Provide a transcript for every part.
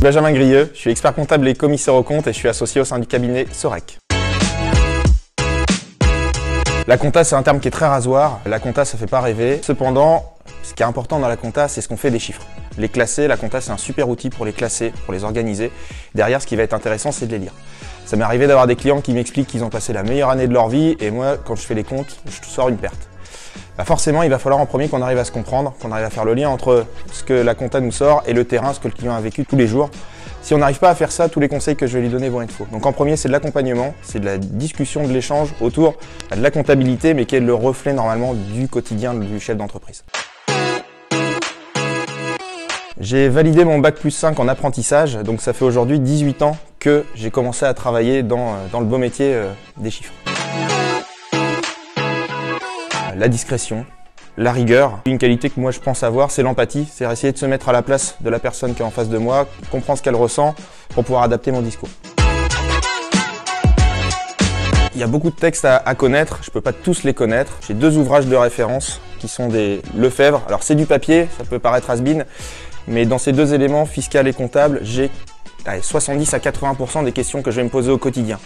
Benjamin Grieux, je suis expert comptable et commissaire aux comptes et je suis associé au sein du cabinet Sorec. La compta, c'est un terme qui est très rasoir. La compta, ça fait pas rêver. Cependant, ce qui est important dans la compta, c'est ce qu'on fait des chiffres. Les classer, la compta, c'est un super outil pour les classer, pour les organiser. Derrière, ce qui va être intéressant, c'est de les lire. Ça m'est arrivé d'avoir des clients qui m'expliquent qu'ils ont passé la meilleure année de leur vie et moi, quand je fais les comptes, je sors une perte. Bah forcément, il va falloir en premier qu'on arrive à se comprendre, qu'on arrive à faire le lien entre ce que la compta nous sort et le terrain, ce que le client a vécu tous les jours. Si on n'arrive pas à faire ça, tous les conseils que je vais lui donner vont être faux. Donc en premier, c'est de l'accompagnement, c'est de la discussion, de l'échange autour de la comptabilité, mais qui est le reflet normalement du quotidien du chef d'entreprise. J'ai validé mon bac plus 5 en apprentissage, donc ça fait aujourd'hui 18 ans que j'ai commencé à travailler dans le beau métier des chiffres. La discrétion, la rigueur. Une qualité que moi je pense avoir, c'est l'empathie, c'est essayer de se mettre à la place de la personne qui est en face de moi, comprendre ce qu'elle ressent pour pouvoir adapter mon discours. Il y a beaucoup de textes à connaître, je ne peux pas tous les connaître. J'ai 2 ouvrages de référence qui sont des Lefebvre. Alors c'est du papier, ça peut paraître has-been, mais dans ces 2 éléments, fiscal et comptable, j'ai 70 à 80% des questions que je vais me poser au quotidien.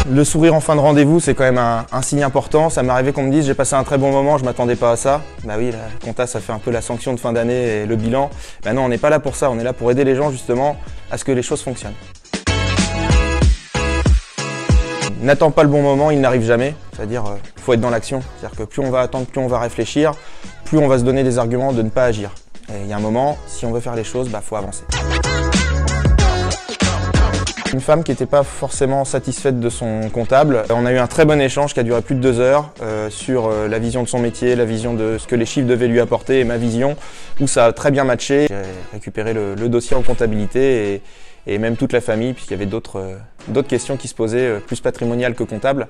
Le sourire en fin de rendez-vous, c'est quand même un signe important. Ça m'est arrivé qu'on me dise « j'ai passé un très bon moment, je ne m'attendais pas à ça ». Bah oui, la compta, ça fait un peu la sanction de fin d'année et le bilan. Bah non, on n'est pas là pour ça, on est là pour aider les gens justement à ce que les choses fonctionnent. N'attends pas le bon moment, il n'arrive jamais. C'est-à-dire, il faut être dans l'action. C'est-à-dire que plus on va attendre, plus on va réfléchir, plus on va se donner des arguments de ne pas agir. Et il y a un moment, si on veut faire les choses, bah faut avancer. Une femme qui n'était pas forcément satisfaite de son comptable. On a eu un très bon échange qui a duré plus de 2 heures sur la vision de son métier, la vision de ce que les chiffres devaient lui apporter et ma vision, où ça a très bien matché. J'ai récupéré le dossier en comptabilité et même toute la famille, puisqu'il y avait d'autres questions qui se posaient, plus patrimoniales que comptables.